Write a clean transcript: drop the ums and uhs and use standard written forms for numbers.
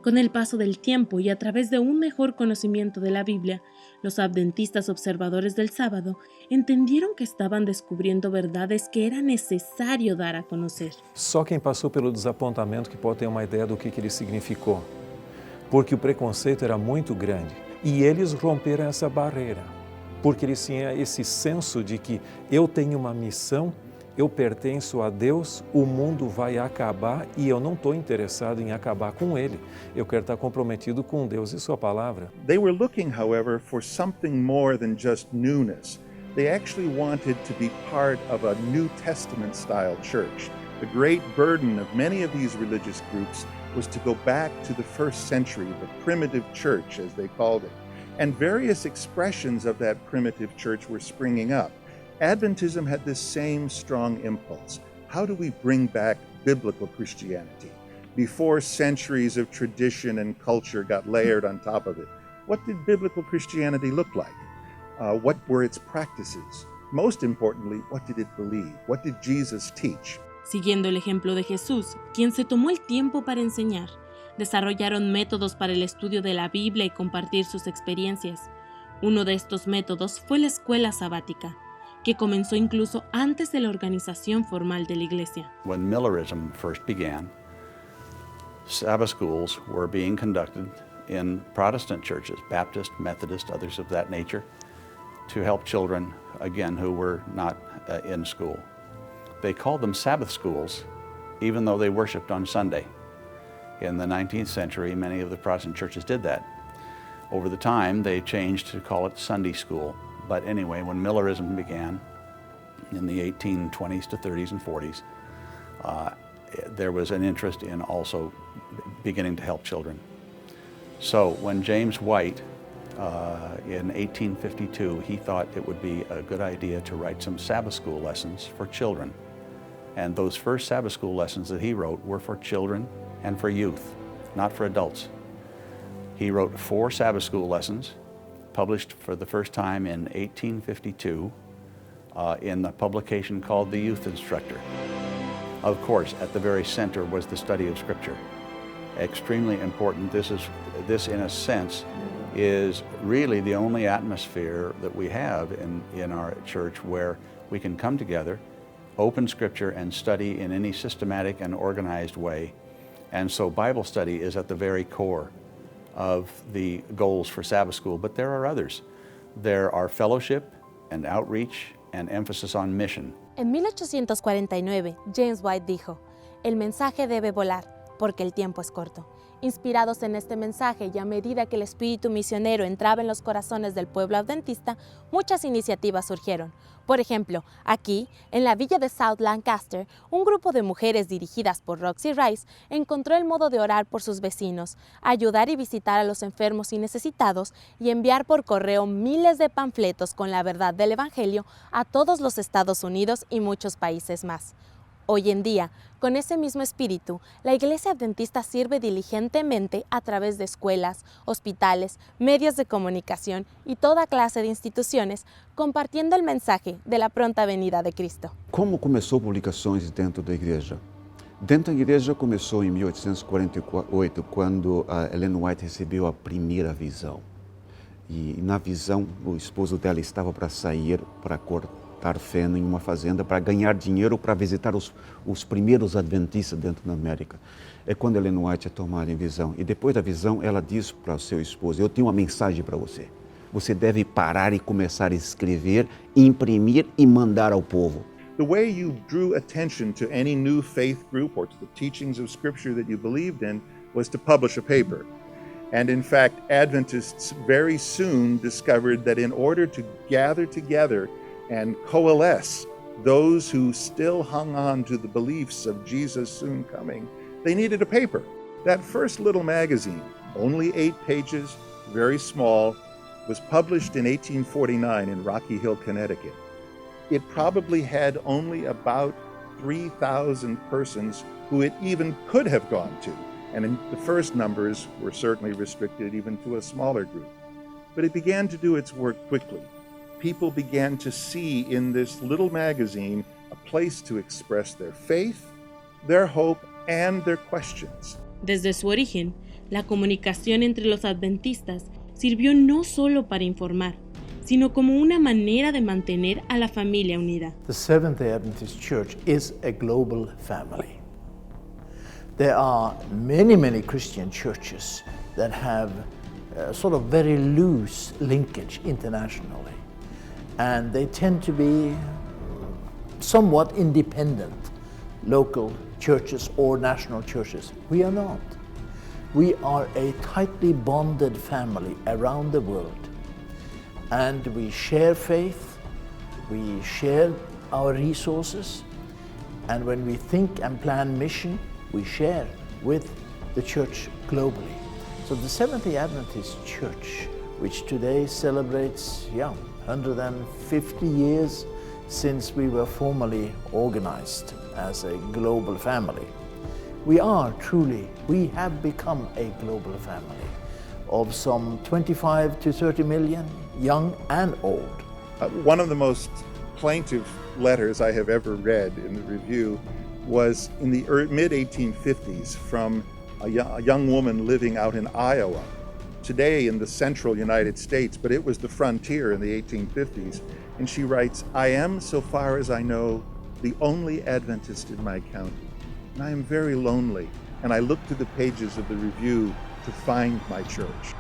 Con el paso del tiempo y a través de un mejor conocimiento de la Biblia, los adventistas observadores del sábado entendieron que estaban descubriendo verdades que era necesario dar a conocer. Só quem passou pelo desapontamento que pode ter uma ideia do que ele significou, porque o preconceito era muito grande e eles romperam essa barreira, porque eles tinham esse senso de que eu tenho uma missão, eu pertenço a Deus, o mundo vai acabar e eu não estou interessado em acabar com ele. Eu quero estar comprometido com Deus e sua palavra. They were looking, however, for something more than just newness. They actually wanted to be part of a New Testament-style church. The great burden of many of these religious groups was to go back to the first century, the primitive church, as they called it. And various expressions of that primitive church were springing up. Adventism had this same strong impulse. How do we bring back biblical Christianity? Before centuries of tradition and culture got layered on top of it, what did biblical Christianity look like? What were its practices? Most importantly, what did it believe? What did Jesus teach? Siguiendo el ejemplo de Jesús, quien se tomó el tiempo para enseñar, desarrollaron métodos para el estudio de la Biblia y compartir sus experiencias. Uno de estos métodos fue la Escuela Sabática, que comenzó incluso antes de la organización formal de la Iglesia. When Millerism first began, Sabbath schools were being conducted in Protestant churches, Baptist, Methodist, others of that nature, to help children, again, who were not in school. They called them Sabbath schools, even though they worshiped on Sunday. In the 19th century, many of the Protestant churches did that. Over the time, they changed to call it Sunday school. But anyway, when Millerism began in the 1820s to 30s and 40s, there was an interest in also beginning to help children. So when James White, in 1852, he thought it would be a good idea to write some Sabbath school lessons for children. And those first Sabbath school lessons that he wrote were for children and for youth, not for adults. He wrote 4 Sabbath school lessons, published for the first time in 1852 in the publication called The Youth Instructor. Of course, at the very center was the study of Scripture. Extremely important. This in a sense, is really the only atmosphere that we have in our church where we can come together, open Scripture, and study in any systematic and organized way. And so Bible study is at the very core of the goals for Sabbath School, but there are others. There are fellowship and outreach and emphasis on mission. En 1849, James White dijo, "El mensaje debe volar, porque el tiempo es corto". Inspirados en este mensaje y a medida que el espíritu misionero entraba en los corazones del pueblo adventista, muchas iniciativas surgieron. Por ejemplo, aquí, en la villa de South Lancaster, un grupo de mujeres dirigidas por Roxy Rice encontró el modo de orar por sus vecinos, ayudar y visitar a los enfermos y necesitados y enviar por correo miles de panfletos con la verdad del Evangelio a todos los Estados Unidos y muchos países más. Hoy en día, con ese mismo espíritu, la Iglesia Adventista sirve diligentemente a través de escuelas, hospitales, medios de comunicación y toda clase de instituciones, compartiendo el mensaje de la pronta venida de Cristo. Como começou publicações dentro da igreja? Dentro da igreja começou em 1848, quando a Ellen White recebeu a primeira visão. E na visão, o esposo dela estava para sair para cortar feno em uma fazenda para ganhar dinheiro para visitar os primeiros adventistas dentro da América. É quando Ellen White é tomada em visão. E depois da visão, ela diz para o seu esposo, eu tenho uma mensagem para você. Você deve parar e começar a escrever, imprimir e mandar ao povo. The way you drew attention to any new faith group or to the teachings of Scripture that you believed in was to publish a paper. And in fact, Adventists very soon discovered that in order to gather together and coalesce those who still hung on to the beliefs of Jesus soon coming, they needed a paper. That first little magazine, only 8 pages, very small, was published in 1849 in Rocky Hill, Connecticut. It probably had only about 3,000 persons who it even could have gone to, and in the first numbers were certainly restricted even to a smaller group. But it began to do its work quickly. People began to see in this little magazine a place to express their faith, their hope, and their questions. Desde su origen, La comunicación entre los adventistas sirvió no solo para informar, sino como una manera de mantener a la familia unida. The Seventh-day Adventist Church is a global family. There are many Christian churches that have sort of very loose linkage internationally, and they tend to be somewhat independent local churches or national churches. We are not. We are a tightly bonded family around the world, and we share faith, we share our resources, and when we think and plan mission, we share with the church globally. So the Seventh-day Adventist Church, which today celebrates 150 years since we were formally organized as a global family, we have become a global family of some 25 to 30 million, young and old. One of the most plaintive letters I have ever read in the review was in the mid-1850s from a young woman living out in Iowa, today in the central United States, but it was the frontier in the 1850s. And she writes, "I am, so far as I know, the only Adventist in my county, and I am very lonely, and I look through the pages of the review to find my church."